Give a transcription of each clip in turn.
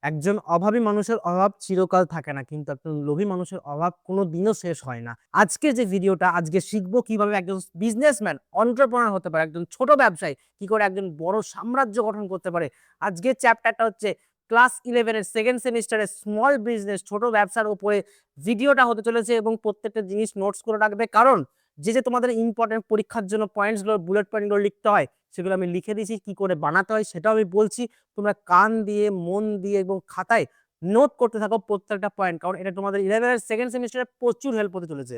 একজন অভাবী মানুষের অভাব চিরকাল থাকে না, কিন্তু একজন লোভী মানুষের অভাব কোনোদিনও শেষ হয় না। আজকে যে ভিডিওটা আজকে শিখবো কিভাবে একজন বিজনেসম্যান এন্টারপ্রেনার হতে পারে, একজন ছোট ব্যবসায়ী কি করে একজন বড় সাম্রাজ্য গঠন করতে পারে। আজকের চ্যাপ্টারটা হচ্ছে ক্লাস 11 এর সেকেন্ড সেমিস্টারের স্মল বিজনেস, ছোট ব্যবসার উপরে ভিডিওটা হতে চলেছে এবং প্রত্যেকটা জিনিস নোটস করে রাখবে, কারণ যে তোমাদের ইম্পর্টেন্ট পরীক্ষার জন্য পয়েন্টসগুলো বুলেট পয়েন্টগুলো লিখতে হয় সেগুলো আমি লিখে দিয়েছি, কি করে বানাতে হয় সেটাও আমি বলছি। তোমরা কান দিয়ে মন দিয়ে এবং খাতায় নোট করতে থাকো প্রত্যেকটা পয়েন্ট, কারণ এটা তোমাদের 11 এর সেকেন্ড সেমিস্টারে প্রচুর হেল্প হতে চলেছে।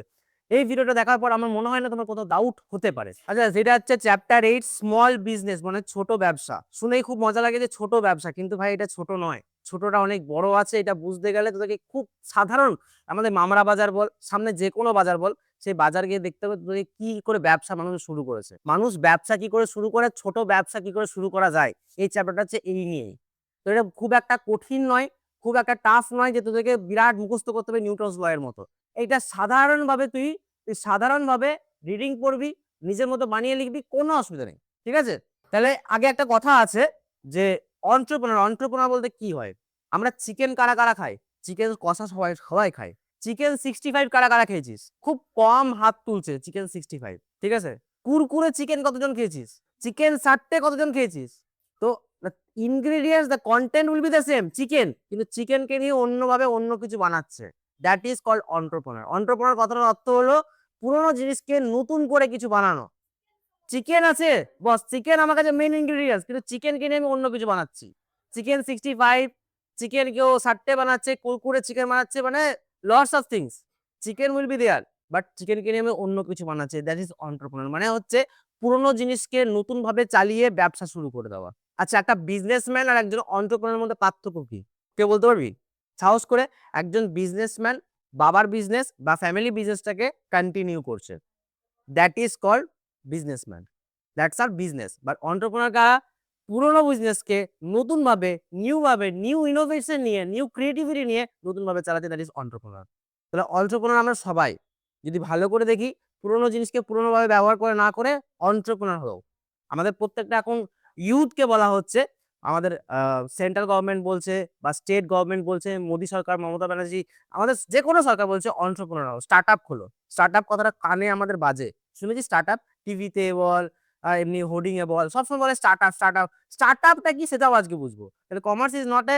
এই ভিডিওটা দেখার পর আমার মনে হয় না তোমার কোথাও ডাউট হতে পারে। আচ্ছা, যেটা হচ্ছে চ্যাপ্টার 8 স্মল বিজনেস, মানে ছোট ব্যবসা। শুনেই খুব মজা লাগে যে ছোট ব্যবসা, কিন্তু ভাই এটা ছোট নয়, ছোটটা অনেক বড় আছে। এটা বুঝতে গেলে তোদেরকে খুব সাধারণ আমাদের মামরা বাজার বল, সামনে যে কোনো বাজার বল, সেই বাজার গিয়ে দেখতে হবে তোদের কি করে ব্যবসা মানুষ শুরু করেছে, মানুষ ব্যবসা কি করে শুরু করে, ছোট ব্যবসা কি করে শুরু করা যায়। এই চ্যাপ্টারটা হচ্ছে এই নিয়েই। তো এটা খুব একটা কঠিন নয়, খুব একটা টাফ নয় যে তোদেরকে বিরাট মুখস্থ করতে হবে নিউটনস ল এর মতো। এটা সাধারণভাবে তুই সাধারণভাবে রিডিং পড়বি, নিজের মতো বানিয়ে লিখবি, কোনো অসুবিধা নেই। ঠিক আছে? তাহলে আগে একটা কথা আছে যে অন্ত্রপ্রেনার বলতে কি হয়। আমরা চিকেন কারা কারা খাই? চিকেন কষা সবাই সবাই খায়। চিকেন 65 কারা কারা খেয়েছিস? খুব কম হাত তুলছে চিকেন 65। ঠিক আছে? কুরকুরে চিকেন কতজন খেয়েছিস? চিকেন 60 কতজন খেয়েছিস? তো ingredients, the content will be the same, chicken, কিন্তু চিকেনকে নিয়ে অন্যভাবে অন্য কিছু বানাচ্ছে। That is called entrepreneur. Entrepreneur কথাটার অর্থ হলো পুরোনো জিনিসকে নতুন করে কিছু বানানো। চিকেন আছে বস, চিকেন আমার কাছে মেইন ইনগ্রেডিয়েন্টস, কিন্তু চিকেনকে নিয়ে আমি অন্য কিছু বানাচ্ছি। চিকেন 65, চিকেন কেউ 60 বানাচ্ছে, কুরকুরে চিকেন বানাচ্ছে, মানে lots of things. Chicken will be there, but চিকেনকে নিয়ে আমি অন্য কিছু বানাচ্ছি। দ্যাট ইজ অন্টারপ্রেনার, মানে হচ্ছে পুরোনো জিনিসকে নতুন ভাবে চালিয়ে ব্যবসা শুরু করে দেওয়া। আচ্ছা, একটা বিজনেসম্যান আর একজন অন্টারপ্রেনারের মধ্যে পার্থক্য কি? কে বলতে পারবি সাহস করে? একজন বিজনেসম্যান বাবার বিজনেস বা ফ্যামিলি বিজনেসটাকে কন্টিনিউ করছে, that is called businessman, that's our business. But entrepreneur কারা? পুরোনো বিজনেসকে নতুনভাবে নিউ ইনোভেশন নিয়ে, নিউ ক্রিয়েটিভিটি নিয়ে নতুনভাবে চালাতে, দ্যাট ইজ অন্টারপ্রেনার। তাহলে অন্টারপ্রেনার আমরা সবাই যদি ভালো করে দেখি, পুরোনো জিনিসকে পুরোনোভাবে ব্যবহার করে না করে অন্টারপ্রেনার হও। আমাদের প্রত্যেকটা এখন ইউথকে বলা হচ্ছে, আমাদের সেন্ট্রাল গভর্নমেন্ট বলছে বা স্টেট গভর্নমেন্ট বলছে, মোদী সরকার, মমতা ব্যানার্জি, আমাদের যে কোনো সরকার বলছে অন্টারপ্রেনার হও, স্টার্ট আপ খোলো। স্টার্ট আপ কথাটা কানে আমাদের বাজে, শুনেছি স্টার্ট আপ, টিভিতে বল এমনি হোর্ডিং এ বল, সবসময় বলে start up start up. Start আপটা কি সেটাও আজকে বুঝবো। তাহলে commerce is not A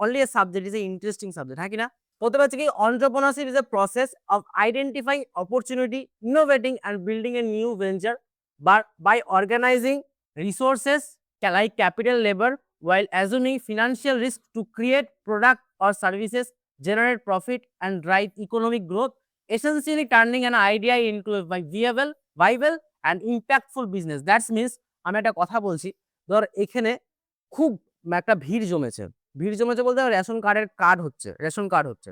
only a subject, is a interesting subject, হ্যাঁ কি না? বলতে পারছি কি, entrepreneurship is a process of identifying opportunity, innovating and building a new venture, but by organizing resources like capital, labor, while assuming financial risk to create product or services, generate profit and drive economic growth, essentially turning an idea into a viable and impactful business. That means আমি একটা কথা বলছি, ধর এখানে খুব একটা ভিড় জমেছে বলতে রেশন কার্ড হচ্ছে।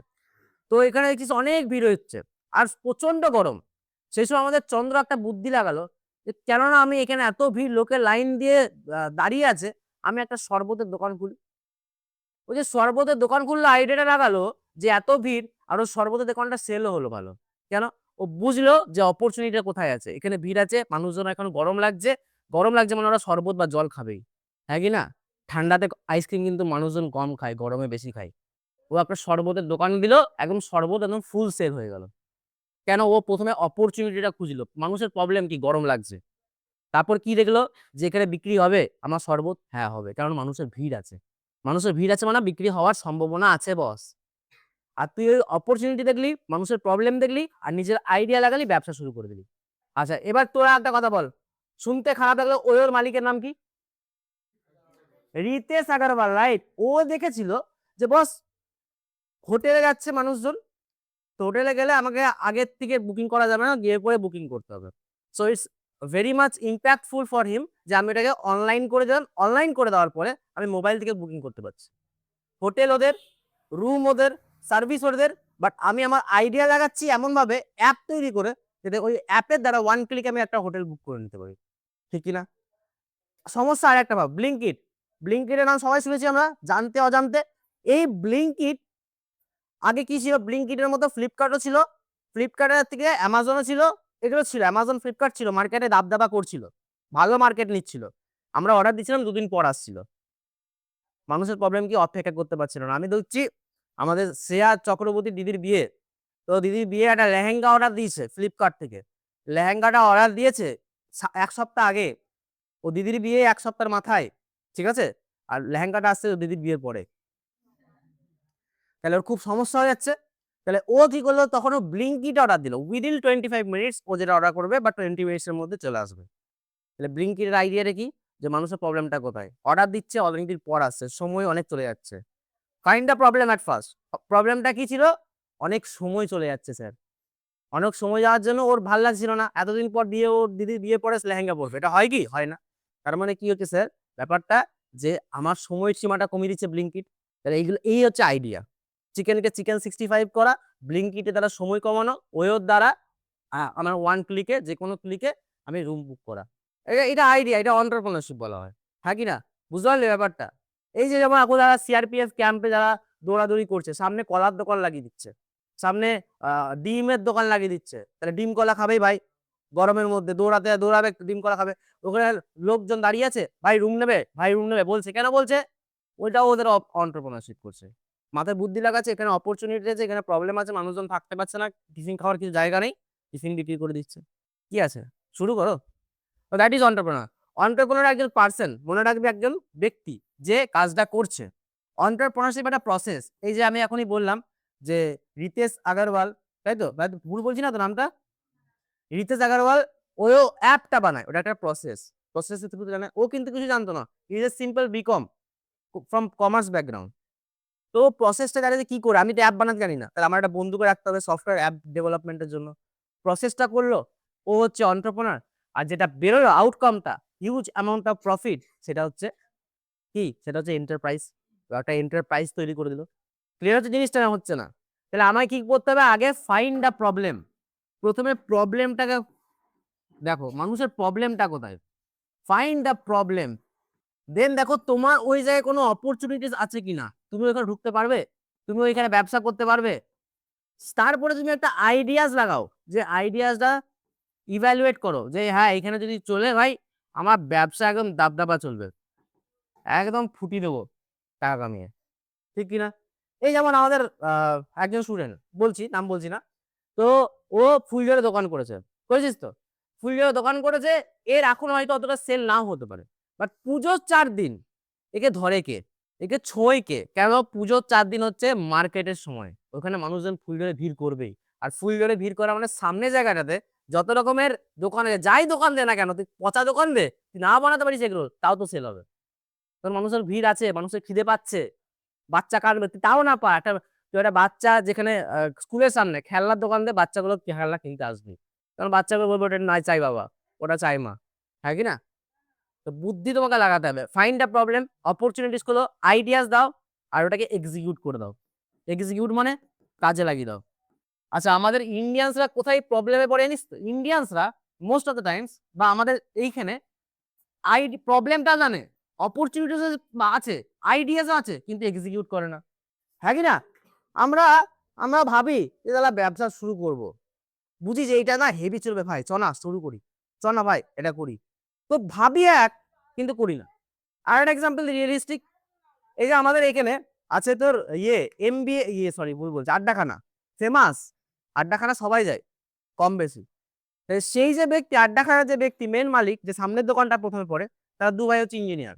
তো এখানে দেখছিস অনেক ভিড় হচ্ছে আর প্রচন্ড গরম। সেই সময় আমাদের চন্দ্র একটা বুদ্ধি লাগালো যে কেননা আমি এখানে এত ভিড়, লোকের লাইন দিয়ে দাঁড়িয়ে আছে, আমি একটা শরবতের দোকান খুলি। ওই যে শরবতের দোকান খুললো, আইডিয়াটা লাগালো যে এত ভিড়, আর ওর শরবতের দোকানটা সেলও হলো ভালো। কেন? ও বুঝলো যে অপরচুনিটিটা কোথায় আছে। এখানে ভিড় আছে, মানুষজন এখন গরম লাগছে মানে ওরা শরবত বা জল খাবেই, হ্যাঁ কি না? ঠান্ডাতে আইসক্রিম কিন্তু মানুষজন কম খায়, গরমে বেশি খায়। ও একটা শরবতের দোকান দিল, একদম শরবত একদম ফুল সেল হয়ে গেল। কেন? ও প্রথমে অপরচুনিটিটা খুঁজলো, মানুষের প্রবলেম কি, গরম লাগছে। তারপর কি দেখলো, যে এখানে বিক্রি হবে আমার শরবত, হ্যাঁ হবে, কারণ মানুষের ভিড় আছে। মানুষের ভিড় আছে মানে বিক্রি হওয়ার সম্ভাবনা আছে বস। আর তুই ওই অপরচুনিটি দেখলি, মানুষের প্রবলেম দেখলি, আর নিজের আইডিয়া লাগালি, ব্যবসা শুরু করে দিলি। আচ্ছা, এবার তোরা একটা কথা বল, শুনতে খারাপ লাগলো, ওর মালিকের নাম কি? রিতেশ আগরওয়াল, রাইট? ও দেখেছিল যে বস হোটেলে যাচ্ছে মানুষজন, তো হোটেলে গেলে আমাকে আগের থেকে বুকিং করা যাবে না, গিয়ে পরে বুকিং করতে হবে। So it's very much impactful for him যে আমি এটাকে অনলাইন করে দিলাম। অনলাইন করে দেওয়ার পরে আমি মোবাইল থেকে বুকিং করতে পারছি। হোটেল ওদের, রুম ওদের, সার্ভিস ওদের, বাট আমি আমার আইডিয়া লাগাচ্ছি এমনভাবে অ্যাপ তৈরি করে, যাতে ওই অ্যাপের দ্বারা ওয়ান ক্লিক আমি একটা হোটেল বুক করে নিতে পারি। ঠিক কিনা? সমস্যা আর একটা ভাব, ব্লিঙ্কিট। ব্লিঙ্কিটের নাম সবাই শুনেছি আমরা, জানতে অজান্তে। এই ব্লিঙ্কিট আগে কি ছিল? ব্লিঙ্কিটের মতো ফ্লিপকার্টও ছিল, ফ্লিপকার্টের থেকে অ্যামাজনও ছিল, এগুলো ছিল। অ্যামাজন, ফ্লিপকার্ট ছিল, মার্কেটে দাবদাবা করছিল, ভালো মার্কেট নিচ্ছিল। আমরা অর্ডার দিচ্ছিলাম, দুদিন পর আসছিল। মানুষের প্রবলেম কি অপেক্ষা করতে পারছিল না। আমি দেখছি আমাদের শ্রেয়া চক্রবর্তী দিদির বিয়ে, তো দিদির বিয়ে একটা লেহেঙ্গা অর্ডার দিয়েছে ফ্লিপকার্ট থেকে। লেহেঙ্গাটা অর্ডার দিয়েছে ১ সপ্তাহ আগে। ও দিদির বিয়ে ১ সপ্তাহের মাথায়, ঠিক আছে? আর লেহেঙ্গাটা আসছে ও দিদির বিয়ের পরে। তাহলে ওর খুব সমস্যা হয়ে যাচ্ছে। তাহলে ও কি করলো, তখন ও ব্লিঙ্কিট অর্ডার দিল। উইদিন 25 মিনিটস ও যেটা অর্ডার করবে বা 20 মিনিটস এর মধ্যে চলে আসবে। তাহলে ব্লিঙ্কিটের আইডিয়াটা কি? যে মানুষের প্রবলেমটা কোথায়? অর্ডার দিচ্ছে, অনেকদিন পর আসছে, সময় অনেক চলে যাচ্ছে। Find the problem at first. প্রবলেমটা কি ছিল? অনেক সময় চলে যাচ্ছে স্যার। অনেক সময় যাওয়ার জন্য ওর ভাল লাগছিল না। এতদিন পর বিয়ে, ওর দিদির বিয়ে পরে লেহেঙ্গা পরবে। এটা হয় কি? হয় না। তার মানে কি হচ্ছে স্যার ব্যাপারটা, যে আমার সময়ের সীমাটা কমিয়ে দিচ্ছে ব্লিঙ্কিট। তাহলে এইগুলো, এই হচ্ছে আইডিয়া। চিকেনকে চিকেন 65 করা, ব্লিঙ্কিটের দ্বারা সময় কমানো, ওয়োর দ্বারা আমার 1 ক্লিকে, যেকোনো ক্লিকে আমি রুম বুক করা। এটা আইডিয়া, এটা এন্টারপ্রেনারশিপ বলা হয়। হ্যাঁ কি না? বুঝতে পারলে ব্যাপারটা? এই যে যেমন এখন যারা সিআরপিএফ ক্যাম্পে যারা দৌড়াদৌড়ি করছে, সামনে কলার দোকান লাগিয়ে দিচ্ছে, সামনে ডিমের দোকান লাগিয়ে দিচ্ছে। তাহলে ডিম কলা খাবেই ভাই। গরমের মধ্যে দৌড়াবে, ডিম কলা খাবে। ওখানে লোকজন দাঁড়িয়ে আছে, ভাই রুম নেবে, ভাই রুম নেবে বলছে। কেন বলছে? ওইটাও ওদের এন্টারপ্রেনারশিপ করছে। মাথায় বুদ্ধি লাগাচ্ছে, এখানে অপরচুনিটি আছে, এখানে প্রবলেম আছে, মানুষজন থাকতে পারছে না, টিফিন খাওয়ার কিছু জায়গা নেই, টিফিন বিক্রি করে দিচ্ছে। কি আছে? শুরু করো। তো দ্যাট ইজ এন্টারপ্রেনার। এন্টারপ্রেনার একজন পারসন, মনে রাখবে, একজন ব্যক্তি যে কাজটা করছে। এন্টারপ্রেনারশিপ একটা প্রসেস। এই যে আমি এখনই বললাম যে রিতেশ আগরওয়াল, তাই তো? ভুল বলছি না তো নামটা? রিতেশ আগরওয়াল ওও অ্যাপটা বানায়, ওটা একটা প্রসেস। প্রসেস জানে ও, কিন্তু কিছু জানতো না। He is a simple B Com from commerce background. তো প্রসেসটা জানে যে কি করে, আমি তো অ্যাপ বানাতে জানি না। তাহলে আমার একটা বন্ধুকে রাখতে হবে সফটওয়্যার অ্যাপ ডেভেলপমেন্টের জন্য। প্রসেসটা করলো, ও হচ্ছে এন্টারপ্রেনার। আর যেটা বেরোলো আউটকামটা, হিউজ অ্যামাউন্ট অফ প্রফিট, সেটা হচ্ছে কি? সেটা হচ্ছে এন্টারপ্রাইজ। একটা এন্টারপ্রাইজ তৈরি করে দিল। ক্লিয়ার হচ্ছে জিনিসটা? না হচ্ছে না? তাহলে আমায় কি করতে হবে? আগে ফাইন্ড দ্য প্রবলেম। প্রথমে প্রবলেমটাকে দেখো, মানুষের প্রবলেমটা কোথায়? Find the problem. দেন দেখো তোমার ওই জায়গায় কোনো অপরচুনিটিস আছে কিনা, তুমি ওইখানে ঢুকতে পারবে, তুমি ওইখানে ব্যবসা করতে পারবে। তারপরে তুমি একটা আইডিয়াস লাগাও, যে আইডিয়াসটা ইভ্যালুয়েট করো, যে হ্যাঁ এখানে যদি চলে ভাই, আমার ব্যবসা একদম দাবদাবা চলবে, একদম ফুটি দেবো টাকা কামিয়ে। ঠিক কিনা? এই যেমন আমাদের একজন স্টুডেন্ট, বলছি নাম বলছি না, তো ও ফুলঝড়ে দোকান করেছে, করেছিস তো? ফুলঝড়ে দোকান করেছে। এর এখন হয়তো অতটা সেল নাও হতে পারে, বাট পুজোর 4 দিন একে ধরে কে? একে ছোঁয় কে? কেন? পুজোর 4 দিন হচ্ছে মার্কেটের সময়, ওখানে মানুষজন ফুলঝড়ে ভিড় করবেই। আর ফুলঝড়ে ভিড় করা মানে সামনে জায়গাটাতে যত রকমের দোকান আছে, যাই দোকান দে না কেন, তুই পচা দোকান দে, তুই না বানাতে পারিস এগুলো, তাও তো সেল হবে। কারণ মানুষের ভিড় আছে, মানুষের খিদে পাচ্ছে, বাচ্চা কাটবে, তাও না পা একটা, তুই একটা বাচ্চা যেখানে স্কুলের সামনে খেলনার দোকান দিয়ে বাচ্চাগুলো খেলনা কিনতে আসবি, কারণ বাচ্চাগুলো বলবে ওটা নাই চাই বাবা, ওটা চাই মা। হ্যাঁ কি না? তো বুদ্ধি তোমাকে লাগাতে হবে। ফাইন্ড দ্য প্রবলেম, অপরচুনিটিস গুলো, আইডিয়াস দাও, আর ওটাকে এক্সিকিউট করে দাও। এক্সিকিউট মানে কাজে লাগিয়ে দাও। আচ্ছা, আমাদের ইন্ডিয়ানসরা কোথায় প্রবলেমে পড়ে জানিস তো? ইন্ডিয়ানসরা মোস্ট অফ দ্য টাইমস, বা আমাদের এইখানে প্রবলেমটা জানে, অপরচুনিটিস আছে, আইডিয়াস আছে, কিন্তু এক্সিকিউট করে না। হ্যাঁ কি না? আমরা আমরা ভাবি যে দাদা ব্যবসা শুরু করব, বুঝি যে এইটা না হেভি চলবে, ভাই চ না শুরু করি, চ না ভাই এটা করি। তো ভাবি এক, কিন্তু করি না। আর একটা এক্সাম্পল রিয়েলিস্টিক, এই যে আমাদের এখানে আছে তোর এমবিএ, সরি ভুল বলছি, আড্ডাখানা ফেমাস। আড্ডাখানা সবাই যায় কম বেশি। সেই যে ব্যক্তি, আড্ডাখানার যে ব্যক্তি মেন মালিক, যে সামনের দোকানটা প্রথমে পড়ে, তারা 2 ভাই হচ্ছে engineer.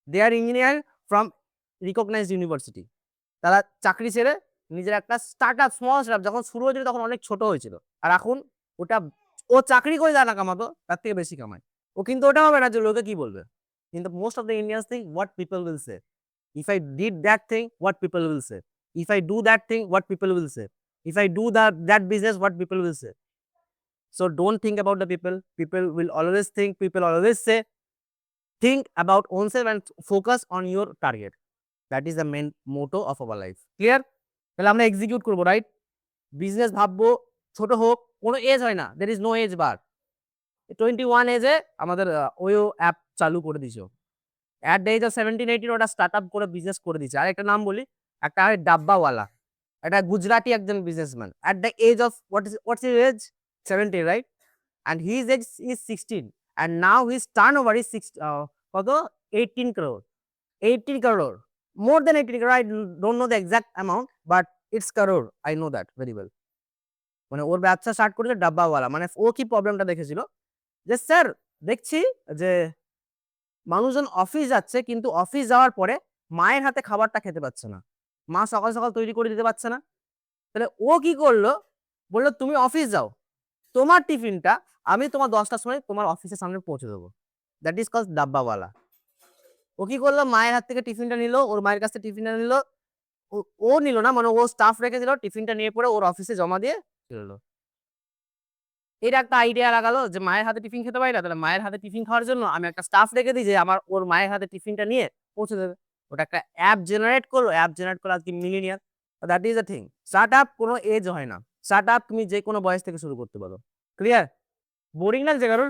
They are engineer from recognised university. তারা চাকরি ছেড়ে নিজের একটা স্টার্টআপ, স্মল স্টার্টআপ যখন শুরু হয়েছিল তখন অনেক ছোট হয়েছিল, আর এখন ওটা, ও চাকরি করে যা না কামাতো তার থেকে বেশি কামায়। ও কিন্তু ওটা হবে না যে লোকে কি বলবে, কিন্তু most of the Indians think what people will say. If I did that thing, what people will say. If I do that thing, what people will say. If I do that business, what people will say. So don't think about the people. People will always think, people always say. Think about oneself and focus on your target. That is the main motto of our life. Clear? তাহলে আমরা execute করবো, right? Business ভাববো, ছোট হোক, কোনো age হয় না, there is no age বার। 21 এজে আমাদের ওয়ো অ্যাপ চালু করে দিছো। অ্যাট দ্য এজ অফ 17-18 ওটা স্টার্ট আপ করে বিজনেস করে দিচ্ছে। আর একটা নাম বলি, একটা হয় ডাব্বাওয়ালা, একটা গুজরাটি একজন businessman. At the age of what's his age? 70, right? And his age is 16, and now his turnover is 6 কত 18 crore, 18 crore। more than 80 crore, I don't know the exact amount, but it's crore, I know that very well. মানে ওর ব্যবসা start করেছে ডাব্বাওয়ালা। মানে ও কি প্রবলেমটা দেখেছিল যে sir দেখছি যে মানুষজন অফিস যাচ্ছে কিন্তু অফিস যাওয়ার পরে মায়ের হাতে খাবারটা খেতে পাচ্ছে না, মা সকাল সকাল তৈরি করে দিতে পারছে না। তাহলে ও কি করলো, বললো তুমি অফিস যাও, তোমার টিফিনটা আমি তোমার 10টার সময় তোমার অফিসের সামনে পৌঁছে দেবো। That is cause dabbawala. ও কি করলো, মায়ের হাত থেকে টিফিনটা নিল, ওর মায়ের কাছ থেকে টিফিনটা নিল, ও নিল না, মানে ও স্টাফ রেখে দিল, টিফিনটা নিয়ে পরে ওর অফিসে জমা দিয়ে চলে এলো। এটা একটা আইডিয়া লাগালো যে মায়ের হাতে টিফিন খেতে পারি না, তাহলে মায়ের হাতে টিফিন খাওয়ার জন্য আমি একটা স্টাফ রেখে দিই যে আমার ওর মায়ের হাতে টিফিনটা নিয়ে পৌঁছে দেবে। ওটা একটা অ্যাপ জেনারেট করলো, অ্যাপ জেনারেট করে আজকে millionaire. That is the thing. Start up কোনো এজ হয় না, স্টার্ট আপ তুমি যে কোনো বয়স থেকে শুরু করতে পারো। ক্লিয়ার? বোরিং লাগছে কারণ?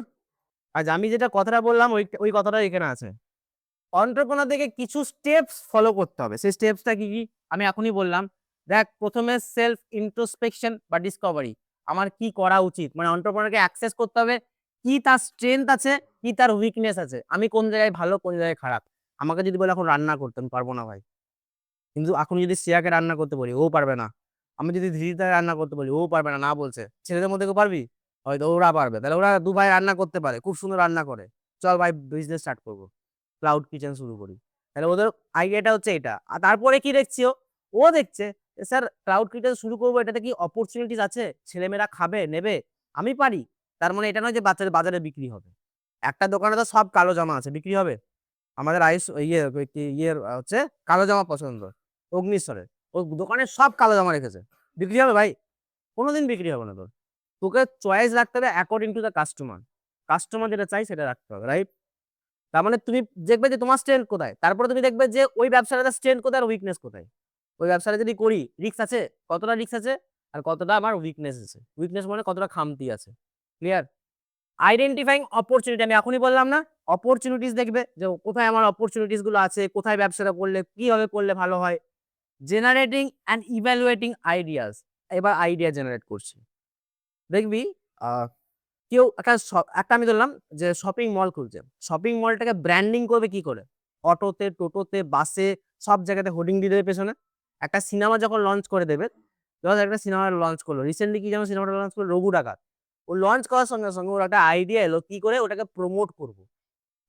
আজ আমি যেটা কথাটা বললাম ওই কথাটা এখানে আছে। এন্টারপ্রেনারদেরকে কিছু স্টেপস ফলো করতে হবে। সেই স্টেপসটা কি কি আমি এখনই বললাম। দেখ, প্রথমে সেলফ ইন্ট্রোস্পেকশন বা ডিসকভারি, আমার কি করা উচিত, মানে এন্টারপ্রেনারকে অ্যাক্সেস করতে হবে কি তার স্ট্রেংথ আছে, কি তার উইকনেস আছে, আমি কোন জায়গায় ভালো কোন জায়গায় খারাপ। আমাকে যদি বলে এখন রান্না করতে, আমি পারবো না ভাই, কিন্তু এখন যদি শ্রেয়াকে রান্না করতে বলি ও পারবে না, আমি যদি ধীরিতাকে রান্না করতে বলি ও পারবে না, না বলছে। ছেলেদের মধ্যে কেউ পারবি? হয়তো ওরা পারবে, তাহলে ওরা দু ভাই রান্না করতে পারে, খুব সুন্দর রান্না করে, চল ভাই বিজনেস স্টার্ট করবো, ক্লাউড কিচেন শুরু করি। তাহলে ওদের আইডিয়াটা হচ্ছে এটা। আর তারপরে কি দেখছি, ও দেখছে স্যার ক্লাউড কিচেন শুরু করবো, এটাতে কি অপরচুনিটিস আছে, ছেলেমেয়েরা খাবে নেবে, আমি পারি। তার মানে এটা নয় যে বাচ্চাদের বাজারে বিক্রি হবে। একটা দোকানে তো সব কালো জামা আছে, বিক্রি হবে? আমাদের আইস ইয়ের হচ্ছে কালো জামা পছন্দ, অগ্নিশ্বরের, ওই দোকানে সব কালো জামা রেখেছে, বিক্রি হবে ভাই? কোনোদিন বিক্রি হবে না তোর। তোকে চয়েস রাখতে হবে according to the customer. Customer যেটা চাই সেটা রাখতে হবে, রাইট? তার মানে তুমি দেখবে যে তোমার স্ট্রেংথ কোথায়, তারপরে তুমি দেখবে যে ওই ব্যবসাটার স্ট্রেংথ কোথায় আর উইকনেস কোথায়। ওই ব্যবসাটা যদি করি রিস্ক আছে, কতটা রিস্ক আছে, আর কতটা আমার উইকনেস আছে, উইকনেস মানে কতটা খামতি আছে। ক্লিয়ার? আইডেন্টিফাইং অপরচুনিটি, আমি এখনই বললাম না, অপরচুনিটিস দেখবে যে কোথায় আমার অপরচুনিটিস গুলো আছে, কোথায় ব্যবসাটা করলে কিভাবে করলে ভালো হয়। জেনারেটিং অ্যান্ড ইভ্যালুয়েটিং আইডিয়াস, এবার আইডিয়া জেনারেট করছি। দেখবি কেউ একটা আমি ধরলাম যে শপিং মল খুলছে, শপিং মলটাকে ব্র্যান্ডিং করবে কি করে? অটোতে, টোটোতে, বাসে, সব জায়গাতে হোর্ডিং দিয়ে দেবে পেছনে। একটা সিনেমা যখন লঞ্চ করে দেবে, ধর একটা সিনেমা লঞ্চ করলো রিসেন্টলি, কি যেমন সিনেমাটা লঞ্চ করলো, রঘু ডাকাত। ও লঞ্চ করার সঙ্গে সঙ্গে ওর একটা আইডিয়া এলো কি করে ওটাকে প্রমোট করব,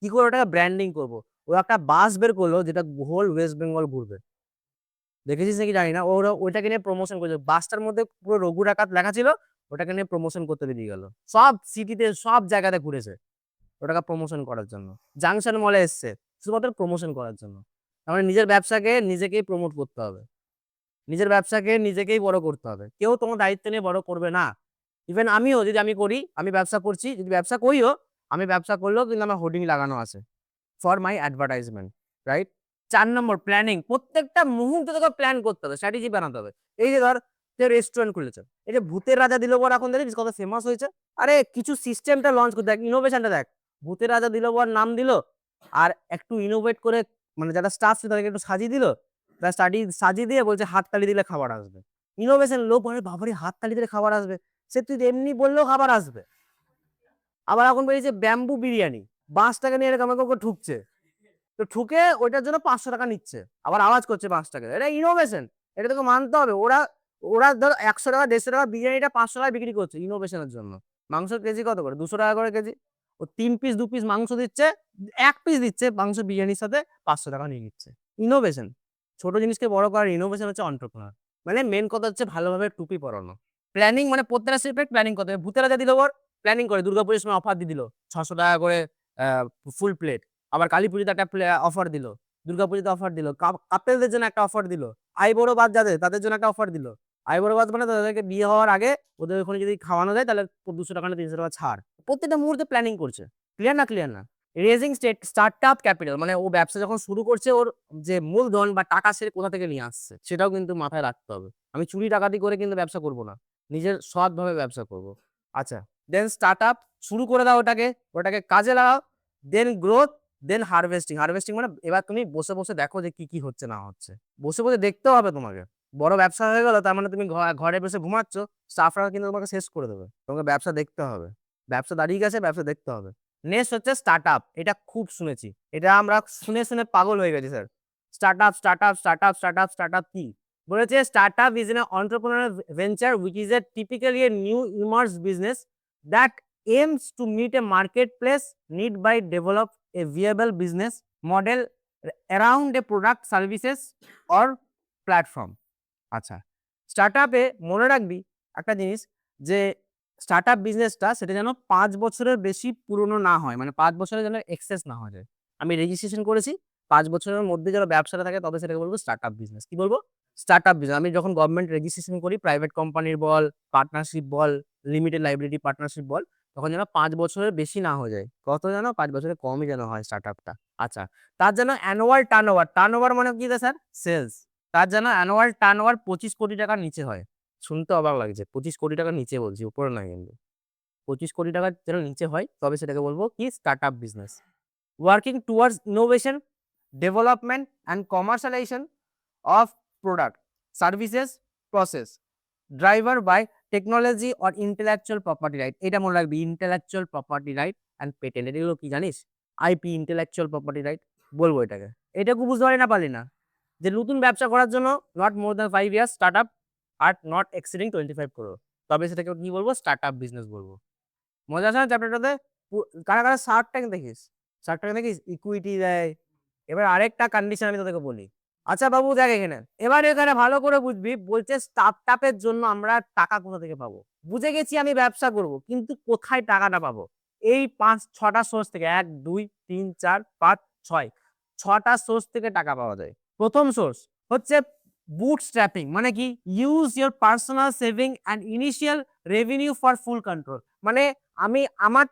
কি করে ওটাকে ব্র্যান্ডিং করব। ও একটা বাস বের করলো যেটা হোল ওয়েস্ট বেঙ্গল ঘুরবে। দেখেছিস নাকি জানি না, ওরা ওইটাকে নিয়ে প্রমোশন করেছে, বাসটার মধ্যে পুরো রঘু ডাকাত লেখা ছিল, ওটাকে নিয়ে প্রমোশন করতে বেরিয়ে গেল, সব সিটিতে সব জায়গাতে ঘুরেছে ওটাকে প্রমোশন করার জন্য। জাংশন মলে এসছে শুধুমাত্র প্রমোশন করার জন্য। তার মানে নিজের ব্যবসাকে নিজেকেই প্রমোট করতে হবে, নিজের ব্যবসাকে নিজেকেই বড় করতে হবে, কেউ তোমার দায়িত্ব নিয়ে বড় করবে না। ইভেন আমিও যদি আমি করি, আমি ব্যবসা করছি, যদি ব্যবসা করিও, আমি ব্যবসা করলেও কিন্তু আমার হোর্ডিং লাগানো আছে for my advertisement, right? 4 number planning, প্রত্যেকটা মুহূর্তে তোকে প্ল্যান করতে হবে, স্ট্র্যাটেজি বানাতে হবে। এই যে ধর কেউ রেস্টুরেন্ট খুলেছে, এই যে ভূতের রাজা দিলবর এখন দেখিস কত ফেমাস হয়েছে। আরে কিছু সিস্টেমটা লঞ্চ করতে দেখ, ইনোভেশনটা দেখ। ভূতের রাজা দিলবর নাম দিল, আর একটু ইনোভেট করে, মানে যারা স্টাফ ছিল তাদেরকে একটু সাজিয়ে দিল, তারা সাজিয়ে দিয়ে বলছে হাততালি দিলে খাবার আসবে। ইনোভেশন, লোক বলে বাবারে হাততালি দিলে খাবার আসবে, সে তুই এমনি বললেও খাবার আসবে। আবার এখন বেরিয়েছে ব্যাম্বু বিরিয়ানি, বাঁশটাকে নিয়ে এরকম এরকম করে ঠুকছে, তো ঠুকে ওইটার জন্য 500 টাকা নিচ্ছে, আবার আওয়াজ করছে বাঁশটাকে। এটা ইনোভেশন, এটা তোকে মানতে হবে। ওরা ওরা ধর 100 টাকা 150 টাকা বিরিয়ানিটা 500 টাকায় বিক্রি করছে ইনোভেশনের জন্য। মাংসের কেজি কত করে? 200 টাকা করে কেজি। ও 3 পিস 2 পিস মাংস দিচ্ছে, 1 পিস দিচ্ছে মাংস বিরিয়ানির সাথে, 500 টাকা নিয়ে নিচ্ছে। ইনোভেশন। ছোট জিনিসকে বড় করার ইনোভেশন হচ্ছে এন্টারপ্রেনার। মানে মেন কথা হচ্ছে ভালোভাবে টুপি পরানো। প্ল্যানিং মানে প্রত্যেকটা স্টেপে প্ল্যানিং করতে হবে। ভূতের রাজা দিল বর প্ল্যানিং করে দুর্গাপুজোর সময় অফার দিয়ে দিল 600 টাকা করে ফুল প্লেট। আবার কালীপুজোতে একটা অফার দিল, দুর্গাপুজোতে অফার দিল, কাপেলদের জন্য একটা অফার দিল, আইবুড়ো বাদ যাদের তাদের জন্য একটা অফার দিল। আইবুড়ো বাদ মানে তাদেরকে বিয়ে হওয়ার আগে ওদের ওখানে যদি খাওয়ানো যায় তাহলে 200 টাকা না 300 টাকা ছাড়। প্রত্যেকটা মুহূর্তে প্ল্যানিং করছে। ক্লিয়ার না? ক্লিয়ার না? রেজিং স্টার্টআপ ক্যাপিটাল, মানে ও ব্যবসা যখন শুরু করছে ওর যে মূলধন বা টাকা সে কোথা থেকে নিয়ে আসছে সেটাও কিন্তু মাথায় রাখতে হবে। আমি চুরি ডাকাতি করে কিন্তু ব্যবসা করব না, নিজের সৎভাবে ব্যবসা করব। আচ্ছা, দেন স্টার্টআপ শুরু করে দাও, ওটাকে কাজে লাগাও, দেন গ্রোথ, দেন হারভেস্টিং। হারভেস্টিং মানে এবার তুমি বসে বসে দেখো যে কি কি হচ্ছে না হচ্ছে, বসে বসে দেখতে হবে তোমাকে। বড় ব্যবসা হয়ে গেল তার মানে তুমি ঘরে বসে ঘুমাচ্ছ, স্টাফরা কিন্তু তোমাকে শেষ করে দেবে। তোমাকে ব্যবসা দেখতে হবে, ব্যবসা দাঁড়িয়ে গেছে, ব্যবসা দেখতে হবে। নেক্সট হচ্ছে স্টার্টআপ, এটা খুব শুনেছি, এটা আমরা শুনে শুনে পাগল হয়ে গেছি স্যার। স্টার্টআপ কি বলেছে? Startup is an entrepreneurial venture which is typically a new emerged business that aims to meet a marketplace need by develop a viable business model around a product, services or platform. আচ্ছা, স্টার্টআপে মনে রাখবি একটা জিনিস, যে startup বিজনেসটা সেটা যেন 5 বছরের বেশি পুরনো না হয়, মানে 5 বছরের যেন এক্সেস না হয়ে যায়। আমি রেজিস্ট্রেশন করেছি 5 বছরের মধ্যে যেন ব্যবসাটা থাকে, তবে সেটাকে বলবো স্টার্টআপ বিজনেস। কি বলবো? Startup business. আমি যখন গভর্নমেন্ট রেজিস্ট্রেশন করি, প্রাইভেট কোম্পানির বল, পার্টনারশিপ বল, লিমিটেড লাইবিলিটি পার্টনারশিপ বল, তখন যেন 5 বছরের বেশি না হয়ে যায়। কত যেন? 5 বছরের কমই যেন হয় স্টার্টআপটা। আচ্ছা, তার যেন অ্যানুয়াল টার্নওভার মানে কি স্যার? সেলস। তার যেন অ্যানুয়াল টার্নওভার 25 কোটি টাকার নিচে হয়। শুনতে অবাক লাগছে। 25 কোটি টাকার নিচে বলছি, উপরে নয় কিন্তু। 25 কোটি টাকার যেন নিচে হয়, তবে সেটাকে বলবো কি? Startup business. Working towards innovation, development and commercialisation of product, services, process, driver by technology or intellectual property right. এটা মনে রাখবি, intellectual property right and patent. এগুলো কি জানিস? আইপি, ইন্টেলেকচুয়াল প্রপার্টি রাইট বলবো এটাকে। এটাকে বুঝতে পারি না, পারলি না? যে নতুন ব্যবসা করার জন্য not more than 5 years startup are not exceeding 25 crore, তবে সেটাকে কি বলবো? স্টার্টআপ বিজনেস বলবো। মজা আছে না চ্যাপ্টারটাতে? কারা কারা শার্ক ট্যাঙ্ক দেখিস? শার্ক ট্যাঙ্ক দেখিস? ইকুইটি দেয়। এবার আরেকটা কন্ডিশন আমি তোদেরকে বলি। আচ্ছা বাবু দেখ এখানে, এবার এখানে ভালো করে বুঝবি। বলছে স্টার্টআপের জন্য আমরা টাকা কোথা থেকে পাবো? বুঝে গেছি আমি ব্যবসা করব, কিন্তু কোথায় টাকাটা পাবো? এই 5-6টা সোর্স থেকে, 1 2 3 4 5 6, 6টা সোর্স থেকে টাকা পাওয়া যায়। প্রথম সোর্স হচ্ছে বুটস্ট্র্যাপিং, মানে কি? Use your personal saving and initial revenue for full control. মানে আমি আমার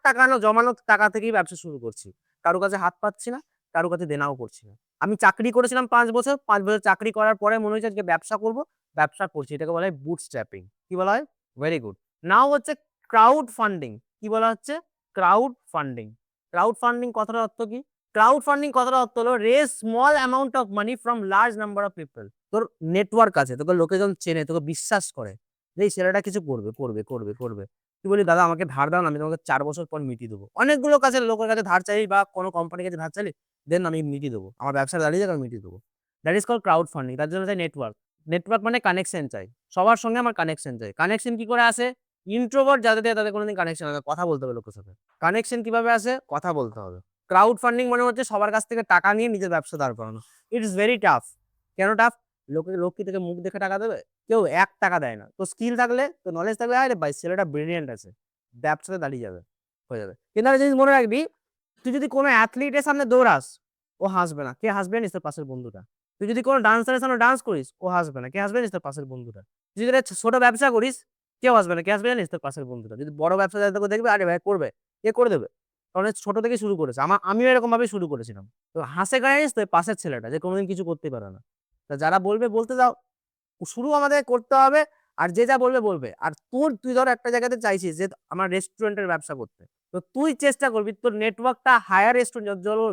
জমানো টাকা থেকেই ব্যবসা শুরু করছি। কারো কাছে হাত পাচ্ছি না, কারো কাছে দেনাও করছি না। আমি চাকরি করেছিলাম 5 বছর, 5 বছর চাকরি করার পরে মনে হয়েছে আজকে ব্যবসা করব, ব্যবসা করছি। এটাকে বলা হয় বুটস্ট্র্যাপিং। কি বলা হয়? Very good. নাও হচ্ছে ক্রাউড ফান্ডিং। কি বলা হচ্ছে? Crowd funding. ক্রাউড ফান্ডিং কথাটার অর্থ কি? ক্রাউড ফান্ডিং কথাটার অর্থ হলো raise small amount of money from large number of people. তোর নেটওয়ার্ক আছে, তোকে লোকেজন চেনে, তোকে বিশ্বাস করে যে এই ছেলেটা কিছু করবে করবে করবে করবে। তুই বলি দাদা আমাকে ধার দাও না, আমি তোমাকে 4 বছর পর মিটিয়ে দেবো। অনেকগুলো কাছে লোকের কাছে ধার চাই বা কোনো কোম্পানির কাছে ধার চাইলে দেন আমি মিটিয়ে দেবো, আমার ব্যবসা দাঁড়িয়ে যাক, আমি মিটিয়ে দেবো। That is call crowd funding. তার জন্য চাই নেটওয়ার্ক। নেটওয়ার্ক মানে কানেকশন চাই, সবার সঙ্গে আমার কানেকশন চাই। কানেকশন কি করে আসে? ইন্ট্রোভার্ট যাদের দিয়ে তাদের কোনোদিন কানেকশন হবে, কথা বলতে হবে লোকের সাথে। কানেকশন কিভাবে আসে? কথা বলতে হবে। ক্রাউড ফান্ডিং মানে হচ্ছে সবার কাছ থেকে টাকা নিয়ে নিজের ব্যবসা দাঁড় করানো। It is very tough. কেন টাফ? লোক কি থেকে মুখ দেখে টাকা দেবে? কেউ 1 টাকা দেয় না। তো স্কিল থাকলে, তো নলেজ থাকলে, আরে ভাই ছেলেটা ব্রিলিয়েন্ট আছে, ব্যবসাতে দাঁড়িয়ে যাবে, হয়ে যাবে। কিন্তু একটা জিনিস মনে রাখবি, তুই যদি কোনো অ্যাথলিটের সামনে দৌড়াস, ও হাসবে না। কে হাসবে? জানিস? তোর পাশের বন্ধুটা। তুই যদি কোনো ডান্সারের সামনে ডান্স করিস, ও হাসবে না। কে হাসবে? জানিস? তোর পাশের বন্ধুটা। তুই যদি একটা ছোট ব্যবসা করিস, কেউ হাসবে না। কে হাসবে? জানিস? তোর পাশের বন্ধুটা। যদি বড় ব্যবসাদার তোকে দেখবে, আরে ভাই করবে, কে করে দেবে? কারণ ছোট থেকে শুরু করেছে। আমিও এরকম ভাবে শুরু করেছিলাম। তো হাসে কারা? জানিস তো? পাশের ছেলেটা, যে কোনোদিন কিছু করতে পারে না। তা যারা বলবে বলতে দাও, শুরু আমাদের করতে হবে। আর যে যা বলবে বলবে। আর তুই ধর একটা জায়গাতে চাইছিস যে আমার রেস্টুরেন্টের ব্যবসা করতে, তো তুই চেষ্টা করবি তোর নেটওয়ার্কটা হায়ার রেস্টুরেন্ট,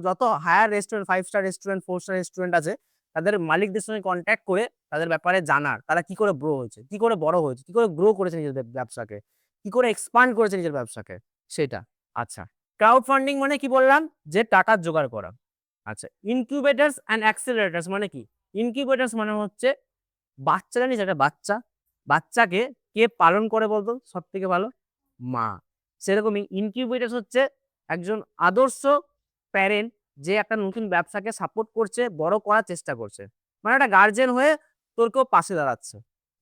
যত higher restaurant, 5 star restaurant, 4 star restaurant আছে, তাদের মালিকদের সঙ্গে কন্ট্যাক্ট করে তাদের ব্যাপারে জানার, তারা কি করে গ্রো হয়েছে, কি করে বড় হয়েছে, কি করে গ্রো করেছে নিজেদের ব্যবসাকে, কি করে এক্সপান্ড করেছে নিজের ব্যবসাকে, সেটা। আচ্ছা, ক্রাউড ফান্ডিং মানে কি বললাম? যে টাকা জোগাড় করা। আচ্ছা, ইনকিউবেটরস অ্যান্ড অ্যাক্সিলারেটরস মানে কি? ইনকিউবেটরস মানে হচ্ছে বাচ্চা, জানিস একটা বাচ্চা, বাচ্চাকে কে পালন করে বলতো সব থেকে ভালো? মা। সেরকমই ইনকিউবেটরস হচ্ছে একজন আদর্শ প্যারেন্ট, যে একটা নতুন ব্যবসাকে সাপোর্ট করছে, বড় করার চেষ্টা করছে। মানে একটা গার্জেন হয়ে তোর কেউ পাশে দাঁড়াচ্ছে।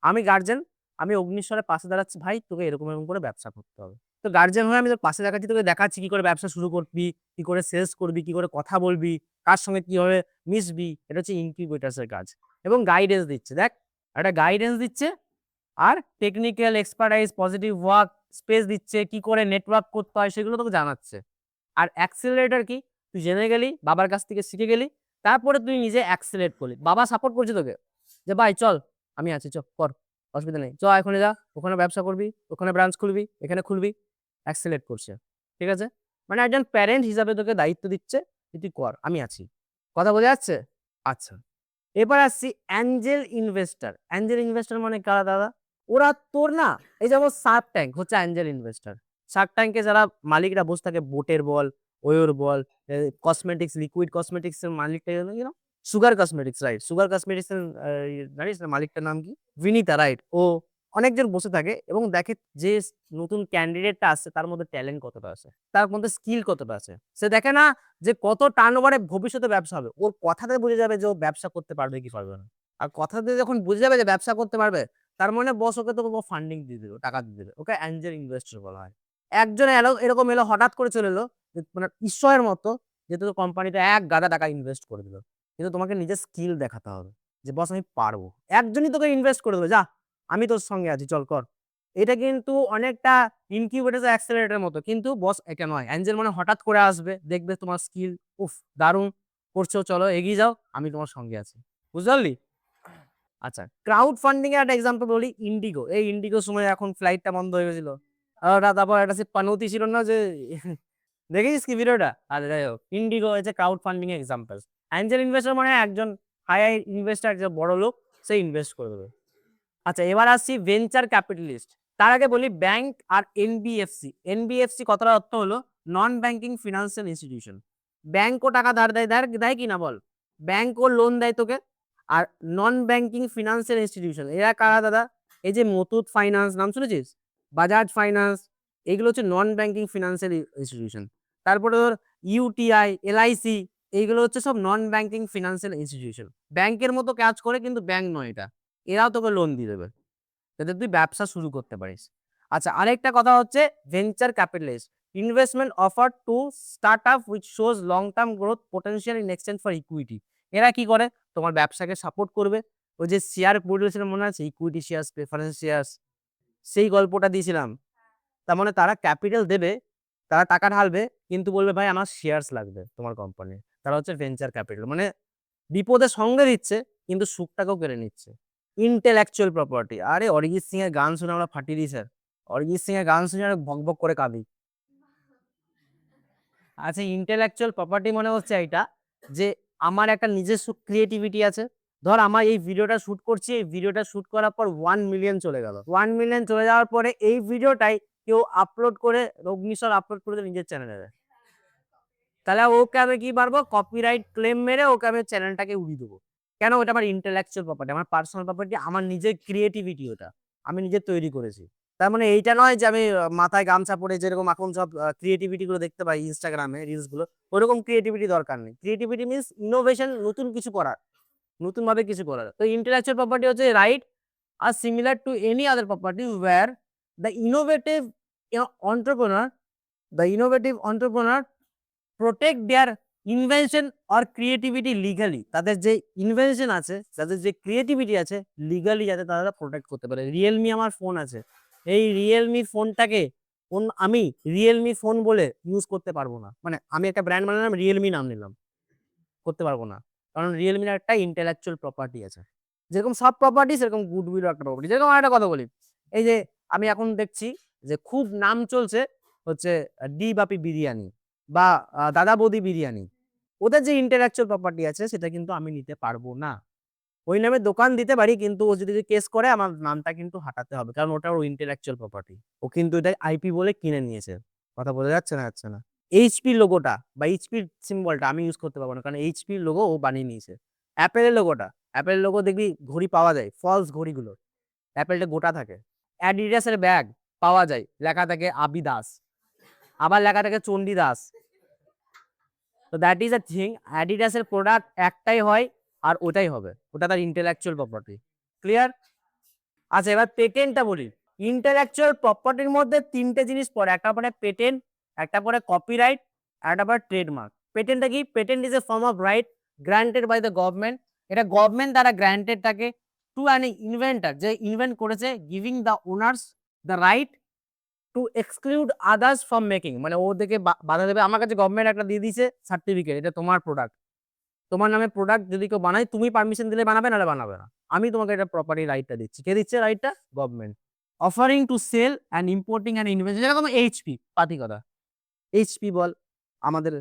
আমি গার্জেন, আমি অগ্নিশ্বরের পাশে দাঁড়াচ্ছি, ভাই তোকে এরকম এরকম করে ব্যবসা করতে হবে। তো গার্জেন হয়ে আমি তোর পাশে দেখাচ্ছি, তোকে দেখাচ্ছি কি করে ব্যবসা শুরু করবি, কি করে সেলস করবি, কি করে কথা বলবি, কার সঙ্গে কিভাবে মিশবি। এটা হচ্ছে ইনকিউবেটরস এর কাজ। এবং গাইডেন্স দিচ্ছে, দেখ একটা গাইডেন্স দিচ্ছে, আর technical expertise, positive work space দিচ্ছে, কি করে নেটওয়ার্ক করতে হয় সেগুলো তোকে জানাচ্ছে। আর অ্যাক্সিলারেটর কি? তুই জেনে গেলি, বাবার কাছ থেকে শিখে গেলি, তারপরে তুই নিজে অ্যাক্সিলারেট করলি। বাবা সাপোর্ট করছে তোকে, যে ভাই চল আমি আছি, চ কর, অসুবিধা নেই, চ এখনই যা, ওখানে ব্যবসা করবি, ওখানে ব্রাঞ্চ খুলবি, এখানে খুলবি। অ্যাক্সিলারেট করছে, ঠিক আছে? মানে একজন প্যারেন্ট হিসাবে তোকে দায়িত্ব দিচ্ছে যে তুই কর, আমি আছি। কথা বোঝা যাচ্ছে? আচ্ছা, এবার আসছি অ্যাঞ্জেল ইনভেস্টর। অ্যাঞ্জেল ইনভেস্টর মানে কারা দাদা? ওরা তোর না, এই যেমন সার্ক ট্যাঙ্ক হচ্ছে অ্যাঞ্জেল ইনভেস্টর। সার্ক ট্যাঙ্কে যারা মালিকরা বসে থাকে, বোটের বল, ওয়োর বল, কসমেটিক্স, লিকুইড কসমেটিক্স এর মালিকটা, sugar cosmetics, right? Sugar cosmetics এর জানিস না মালিকটার নাম কি? বিনিতা, রাইট? ও অনেকজন বসে থাকে এবং দেখে যে নতুন ক্যান্ডিডেটটা আসছে তার মধ্যে ট্যালেন্ট কতটা আছে, তার মধ্যে স্কিল কতটা আছে। সে দেখে না যে কত টার্নওভারে ভবিষ্যতে ব্যবসা হবে। ওর কথাতে বুঝে যাবে যে ও ব্যবসা করতে পারবে কি পারবে না। আর কথাতে যখন বুঝে যাবে যে ব্যবসা করতে পারবে, তার মানে বস ওকে তো ফান্ডিং দিয়ে দিবে, টাকা দিয়ে দিবে। ওকে অ্যাঞ্জেল ইনভেস্টর বলা হয়। একজন এরকম এলো, হঠাৎ করে চলে এলো যে মানে ঈশ্বরের মতো, যে তোর কোম্পানিতে এক গাদা টাকা ইনভেস্ট করে দিল। কিন্তু তোমাকে নিজের স্কিল দেখাতে হবে যে বস আমি পারবো। একজনই তোকে ইনভেস্ট করে দেবে, যা আমি তোর সঙ্গে আছি, চল কর। এটা কিন্তু অনেকটা ইনকিউবেটর অ্যাক্সেলারেটরের মতো, কিন্তু বস এটা নয়। অ্যাঞ্জেল মানে হঠাৎ করে আসবে, দেখবে তোমার স্কিল, উফ দারুণ করছো, চলো এগিয়ে যাও, আমি তোমার সঙ্গে আছি। বুঝতে পারলি? আচ্ছা, ক্রাউড ফান্ডিং এর একটা এক্সাম্পল বলি, ইন্ডিগো। এই ইন্ডিগোর সময় এখন ফ্লাইটটা বন্ধ হয়ে গেছিল। তারপর একটা সে পানৌতি ছিল না যে দেখেছিস কি ভিডিওটা? আচ্ছা যাই হোক, ইন্ডিগো হচ্ছে ক্রাউড ফান্ডিং এর এক্সাম্পল। অ্যাঞ্জেল ইনভেস্টর মানে একজন হাই ইনভেস্টর, যে বড় লোক, সে ইনভেস্ট করে দেবে। আচ্ছা, এবার আসছি ভেঞ্চার ক্যাপিটালিস্ট। তার আগে বলি ব্যাংক আর এনবিএফসি। এনবিএফসি কথার অর্থ হলো নন ব্যাংকিং ফিনান্সিয়াল ইনস্টিটিউশন। ব্যাংকও টাকা ধার দেয়, দেয় কি না বল? ব্যাংকও লোন দেয় তোকে। আর নন ব্যাংকিং ফিনান্সিয়াল ইনস্টিটিউশন এরা কারা দাদা? এই যে মুথুট ফাইন্যান্স, নাম শুনেছিস? বাজাজ ফাইন্যান্স, এগুলো হচ্ছে নন ব্যাংকিং ফিনান্সিয়াল ইনস্টিটিউশন। তারপরে ধর ইউটিআই, এলআইসি, এইগুলো হচ্ছে সব নন ব্যাংকিং ফিনান্সিয়াল ইনস্টিটিউশন। ব্যাংকের মতো কাজ করে কিন্তু ব্যাংক নয় এটা। এরাও তোকে লোন দিয়ে দেবে যাতে তুই ব্যবসা শুরু করতে পারিস। আচ্ছা, আরেকটা কথা হচ্ছে venture capitalist, investment offer to start up which shows long term growth potential in exchange for equity. এরা কি করে? তোমার ব্যবসাকে সাপোর্ট করবে। ওই যে শেয়ার বলেছিল মনে আছে, ইকুইটি শেয়ার্স, প্রেফারেন্স শেয়ার্স, সেই গল্পটা দিয়েছিলাম। তার মানে তারা ক্যাপিটাল দেবে, তারা টাকা ঢালবে, কিন্তু বলবে ভাই আমার শেয়ার্স লাগবে তোমার কোম্পানির। তারা হচ্ছে ভেঞ্চার ক্যাপিটাল। মানে বিপদে সঙ্গে দিচ্ছে কিন্তু সুখটাকেও কেড়ে নিচ্ছে। ইন্টেলেকচুয়াল প্রপার্টি, আরে অরিজিৎ সিং এর গান শুনে আমরা ফাটিয়ে দিই স্যার। অরিজিৎ সিং এর গান শুনে ভক ভক করে কাঁদি। আচ্ছা, ইন্টেলেকচুয়াল প্রপার্টি মানে হচ্ছে এইটা যে আমার একটা নিজস্ব ক্রিয়েটিভিটি আছে। ধর আমার এই ভিডিওটা শুট করছি, এই ভিডিওটা শুট করার পর 1 মিলিয়ন চলে গেল। 1 মিলিয়ন চলে যাওয়ার পরে এই ভিডিওটাই কেউ আপলোড করে, অগ্নিস্বর আপলোড করে নিজের চ্যানেলে, তাহলে ওকে আমি কি পারবো? কপিরাইট ক্লেম মেরে ওকে আমি চ্যানেলটাকে উড়িয়ে দেবো। কেন? ওটা আমার ইন্টেলেকচুয়াল প্রপার্টি, আমার পার্সোনাল প্রপার্টি, আমার নিজের ক্রিয়েটিভিটি, ওটা আমি নিজে তৈরি করেছি। তার মানে এইটা নয় যে আমি মাথায় গামছা পরে যেরকম এখন সব ক্রিয়েটিভিটি গুলো দেখতে পাই ইনস্টাগ্রামে রিলস গুলো, ওরকম ক্রিয়েটিভিটি দরকার নেই। ক্রিয়েটিভিটি মিনস ইনোভেশন, নতুন কিছু করার, নতুন ভাবে কিছু করার। তো ইন্টেলেকচুয়াল প্রপার্টি হচ্ছে right are similar to any other property where the innovative entrepreneur the innovative entrepreneur protect their invention or creativity legally. তাদের যে ইনভেনশন আছে, তাদের যে ক্রিয়েটিভিটি আছে, লিগালি যাতে তারা প্রোটেক্ট করতে পারে। রিয়েলমি আমার ফোন আছে, এই রিয়েলমি ফোনটাকে আমি রিয়েলমি ফোন বলে ইউজ করতে পারবো না। মানে আমি একটা ব্র্যান্ড বানালাম, রিয়েলমি নাম নিলাম, করতে পারবো না। কারণ রিয়েলমির একটা ইন্টেলেকচুয়াল প্রপার্টি আছে। যেরকম সব প্রপার্টি সেরকম গুডউইলও একটা প্রপার্টি। যেরকম একটা কথা বলি, এই যে আমি এখন দেখছি যে খুব নাম চলছে হচ্ছে ডি বাপি বিরিয়ানি বা দাদা বৌদি বিরিয়ানি। ওদের যে ইন্টেলেকচুয়াল প্রপার্টি আছে সেটা কিন্তু আমি নিতে পারবো না। ওই নামে দোকান দিতে পারি, কিন্তু ও যদি কেস করে আমার নামটা কিন্তু হাঁটাতে হবে, কারণ ওটা ওর ইন্টেলেকচুয়াল প্রপার্টি। ও কিন্তু এটা আইপি বলে কিনে নিয়েছে। কথা বোঝা যাচ্ছে না? যাচ্ছে না? এইচপি লোগোটা বা এইচপি সিম্বলটা আমি ইউজ করতে পারবো না, কারণ এইচপি লোগো ও বানিয়ে নিয়েছে। অ্যাপেলের লোগোটা, অ্যাপেলের লোগো দেখবি ঘড়ি পাওয়া যায়, ফলস ঘড়িগুলো অ্যাপেলটা গোটা থাকে। অ্যাডিডাসের ব্যাগ পাওয়া যায়, লেখা থাকে আবি দাস, আবার লেখা থাকে চণ্ডী দাস। তো দ্যাট ইজ আ থিং, অ্যাডিডাসের প্রোডাক্ট একটাই হয় আর ওটাই হবে, ওটা তার ইন্টেলেকচুয়াল প্রপার্টি। ক্লিয়ার? আচ্ছা, এবার পেটেন্টটা বলি। ইন্টেলেকচুয়াল প্রপার্টির মধ্যে তিনটে জিনিস পড়ে, একটা পড়ে পেটেন্ট, একটা পড়ে কপিরাইট, একটা পড়ে ট্রেডমার্ক। পেটেন্টটা কি? Patent is a form of right granted by the government. এটা গভর্নমেন্ট দ্বারা গ্রান্টেড থাকে টু অ্যান ইনভেন্টর, যে ইনভেন্ট করেছে, giving the owners the right to exclude others from making. মানে ওদেরকে বাধা দেবে। আমার কাছে গভর্নমেন্ট একটা দিয়ে দিয়েছে সার্টিফিকেট, এটা তোমার প্রোডাক্ট, তোমার নামে প্রোডাক্ট যদি কেউ বানায়, তুমি পারমিশন দিলে বানাবে, নাহলে বানাবে না। আমি তোমাকে এটা প্রপার্টি রাইটটা দিচ্ছি। কে দিচ্ছে রাইটটা? Government. Offering to sell and importing and invest, যেরকম এইচপি, পাতি কথা, এইচপি বল, আমাদের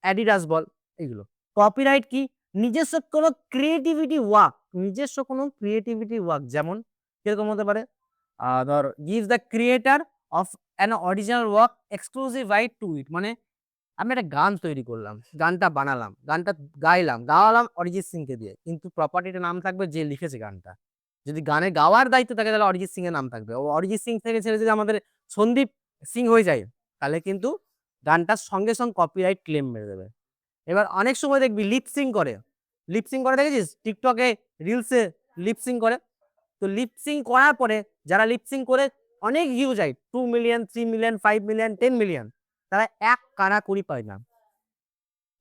অ্যাডিডাস বল, এগুলো। কপিরাইট কি? নিজস্ব কোনো ক্রিয়েটিভিটি ওয়ার্ক, নিজস্ব কোনো ক্রিয়েটিভিটি ওয়ার্ক, যেমন কিরকম হতে পারে? ধর, gives the creator of an original work exclusive right to it. মানে আমি একটা গান তৈরি করলাম, গানটা বানালাম, গানটা গাওয়ালাম অরিজিৎ সিংকে দিয়ে, কিন্তু প্রপার্টিটা নাম থাকবে যে লিখেছে গানটা। যদি গানে গাওয়ার দায়িত্ব থাকে তাহলে অরিজিৎ সিং এর নাম থাকবে। ও অরিজিৎ সিং থেকে ছেড়ে যদি আমাদের সন্দীপ সিং হয়ে যায়, তাহলে কিন্তু গানটার সঙ্গে সঙ্গে কপিরাইট ক্লেম মেরে দেবে। এবার অনেক সময় দেখবি লিপসিং করে দেখেছিস টিকটকে, রিলসে লিপসিং করে। তো লিপসিং করার পরে যারা লিপসিং করে অনেক ভিউ যায়, 2 মিলিয়ন, 3 মিলিয়ন, 5 মিলিয়ন, 10 মিলিয়ন, তারা এক কানা কড়ি পায় না।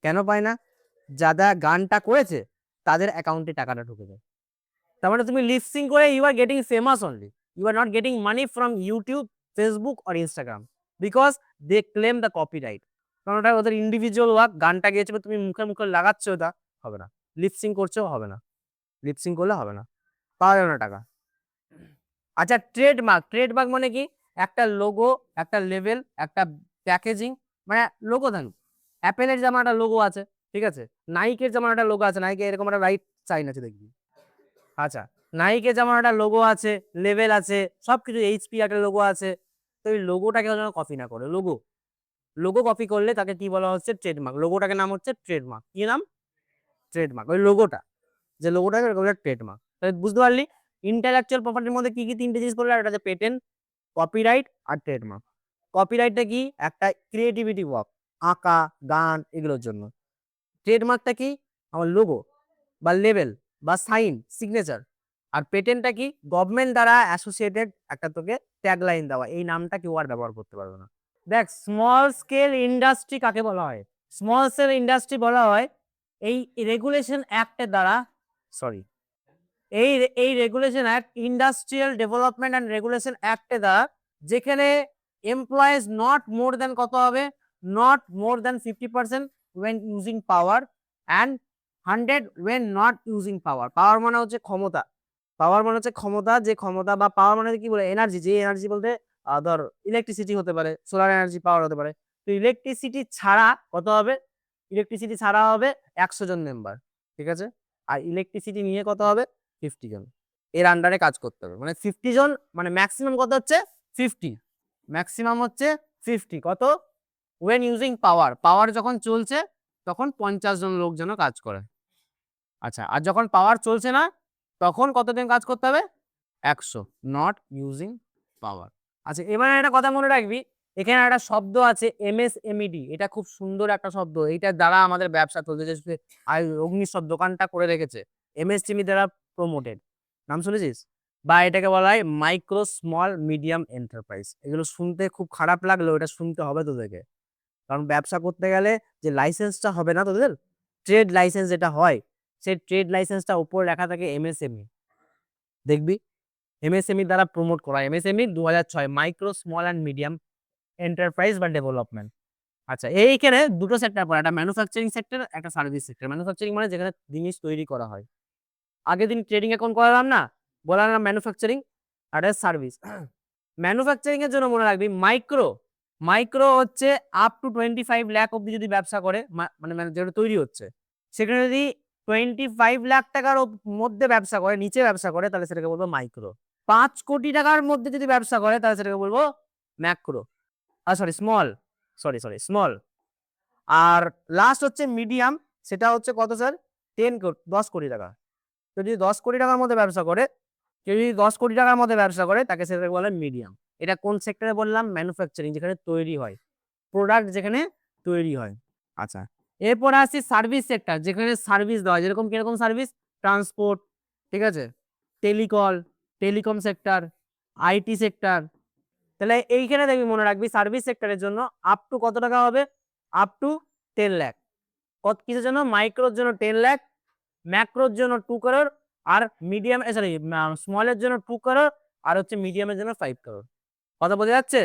কেন পায় না? যারা গানটা করেছে তাদের অ্যাকাউন্টে টাকাটা ঢুকে যায়। তার মানে তুমি লিপসিং করে you are getting famous only, you are not getting money from YouTube, Facebook or Instagram, because they claim the copyright. কারণ ওটা ওদের ইন্ডিভিজুয়াল ওয়ার্ক, গানটা গেয়েছে তুমি মুখে মুখে লাগাচ্ছ, ওটা হবে না। লিপসিং করছেও হবে না, লিপসিং করলে হবে না, পাওয়া যাবে না টাকা। আচ্ছা, ট্রেডমার্ক মানে কি? একটা লোগো, একটা লেভেল, একটা প্যাকেজিং, মানে লোগো থাকবে। অ্যাপেলের যেমন একটা লোগো আছে, ঠিক আছে, নাইকের যেমন একটা লোগো আছে, নাইকে এরকম একটা রাইট সাইন আছে দেখবি। আচ্ছা, নাইকের যেমন একটা লোগো আছে, লেভেল আছে, সবকিছু, এইচপি একটা লোগো আছে। তো এই লোগোটাকে যেন কপি না করে। লোগো কপি করলে তাকে কি বলা হচ্ছে? ট্রেডমার্ক। লোগোটাকে নাম হচ্ছে ট্রেডমার্ক। কি নাম? ট্রেডমার্ক। ওই লোগোটা, যে লোগোটাকে ট্রেডমার্ক। তাহলে বুঝতে পারলি ইন্টেলেকচুয়াল প্রপার্টির মধ্যে কি কি তিনটে জিনিস পড়লে? একটা হচ্ছে পেটেন্ট, কপিরাইট আর ট্রেডমার্ক। কপিরাইটটা কি? একটা ক্রিয়েটিভিটি ওয়ার্ক, আঁকা, গান, এগুলোর জন্য। ট্রেডমার্কটা কি? আমার লোগো বা লেভেল বা সাইন, সিগনেচার। আর পেটেন্টটা কি? গভর্নমেন্ট দ্বারা অ্যাসোসিয়েটেড একটা তোকে ট্যাগলাইন দেওয়া, এই নামটা কেউ আর ব্যবহার করতে পারবে না। দেখ, স্মল স্কেল ইন্ডাস্ট্রি কাকে বলা হয়? স্মল স্কেল ইন্ডাস্ট্রি বলা হয় এই রেগুলেশন অ্যাক্টের দ্বারা, সরি, এই এই regulation act, industrial development and regulation অ্যাক্টে দ্বারা, যেখানে এমপ্লয়েজ নট মোর দেন কত হবে? Not more than 50% when using power and 100 when not using power. পাওয়ার মানে হচ্ছে ক্ষমতা, যে ক্ষমতা, বা পাওয়ার মানে কি বলে? এনার্জি। যে এনার্জি বলতে ধর ইলেকট্রিসিটি হতে পারে, সোলার এনার্জি পাওয়ার হতে পারে। তো ইলেকট্রিসিটি ছাড়া কত হবে? ইলেকট্রিসিটি ছাড়া হবে 100 জন মেম্বার, ঠিক আছে। আর ইলেকট্রিসিটি নিয়ে কত হবে? 50 জন। এর আন্ডারে কাজ করতে হবে, মানে 50 জন, মানে ম্যাক্সিমাম কত হচ্ছে? 50, ম্যাক্সিমাম হচ্ছে 50। কত? ওয়েন ইউজিং পাওয়ার যখন চলছে তখন 50 জন লোক যেন কাজ করে। আচ্ছা, আর যখন পাওয়ার চলছে না তখন কতদিন কাজ করতে হবে? 100, নট ইউজিং পাওয়ার। আচ্ছা, এবারে একটা কথা মনে রাখবি, এখানে একটা শব্দ আছে এমএসএমইডি। এটা খুব সুন্দর একটা শব্দ, এইটার দ্বারা আমাদের ব্যবসা চলছে। যে অগ্নিশ্বর দোকানটা করে রেখেছে, এমএসএমই দ্বারা প্রমোটেড, নাম শুনেছিস? বা এটাকে বলা হয় মাইক্রো স্মল মিডিয়াম এন্টারপ্রাইজ। এগুলো শুনতে খুব খারাপ লাগলেও এটা শুনতে হবে তোদেরকে, কারণ ব্যবসা করতে গেলে যে লাইসেন্সটা হবে না তোদের, ট্রেড লাইসেন্স যেটা হয়, সেই ট্রেড লাইসেন্সটা উপরে লেখা থাকে এমএসএমই, দেখবি এমএসএমই দ্বারা প্রমোট করা। MSME 2006, micro small and medium enterprise বা ডেভেলপমেন্ট। আচ্ছা, এইখানে দুটো সেক্টর পড়ে, একটা ম্যানুফ্যাকচারিং সেক্টর, একটা সার্ভিস সেক্টর। ম্যানুফ্যাকচারিং মানে যেখানে জিনিস তৈরি করা হয়। আগের দিন ট্রেডিং অ্যাকাউন্ট করালাম না, বললাম না ম্যানুফ্যাকচারিং, আর সার্ভিস। ম্যানুফ্যাকচারিং এর জন্য মনে রাখবি মাইক্রো হচ্ছে আপ টু 25 লাখ অব্দি যদি ব্যবসা করে, মানে যেটা তৈরি হচ্ছে, সেখানে যদি 25 লাখ টাকার মধ্যে ব্যবসা করে, নিচে ব্যবসা করে, তাহলে সেটাকে বলবো মাইক্রো। 5 কোটি টাকার মধ্যে যদি ব্যবসা করে তাহলে সেটাকে বলবো ম্যাক্রো, স্মল। আর লাস্ট হচ্ছে মিডিয়াম, সেটা হচ্ছে কত স্যার? 10 কোটি টাকা। তো যদি 10 কোটি টাকার মধ্যে ব্যবসা করে, কেউ যদি 10 কোটি টাকার মধ্যে ব্যবসা করে, তাকে সেটাকে বলে মিডিয়াম। এটা কোন সেক্টরে বললাম? ম্যানুফ্যাকচারিং, যেখানে তৈরি হয়, প্রোডাক্ট যেখানে তৈরি হয়। আচ্ছা, এরপরে আসছি সার্ভিস সেক্টর, যেখানে সার্ভিস দেওয়া হয়। যেরকম কিরকম সার্ভিস? ট্রান্সপোর্ট, ঠিক আছে, টেলিকম সেক্টর, আইটি সেক্টর। তাহলে এইখানে দেখবি, মনে রাখবি সার্ভিস সেক্টরের জন্য আপ টু কত টাকা হবে? Up to 10 lakh. কিসের জন্য? মাইক্রোর জন্য 10 লাখ, ম্যাক্রোর জন্য 2 করোড়, আর মিডিয়াম স্মলের জন্য 2 করোড়, আর হচ্ছে মিডিয়ামের জন্য 5 করোড়। কথা বোঝা যাচ্ছে?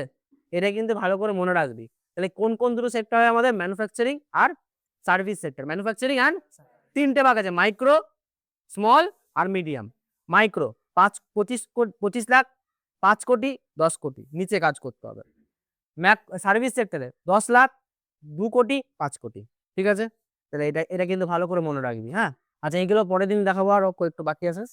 এটা কিন্তু ভালো করে মনে রাখবি। তাহলে কোন কোন দুটো সেক্টর হয় আমাদের? ম্যানুফ্যাকচারিং আর সার্ভিস সেক্টর। ম্যানুফ্যাকচারিং আর তিনটে ভাগ আছে, মাইক্রো, স্মল আর মিডিয়াম। মাইক্রো 25 লাখ, 5 কোটি, 10 কোটি, নিচে কাজ করতে হবে। সার্ভিস সেক্টরে 10 লাখ, 2 কোটি, 5 কোটি, ঠিক আছে। তাহলে এটা কিন্তু ভালো করে মনে রাখবি, হ্যাঁ। আচ্ছা, এইগুলো পরের দিন দেখাবো, আর একটু বাকি আছে।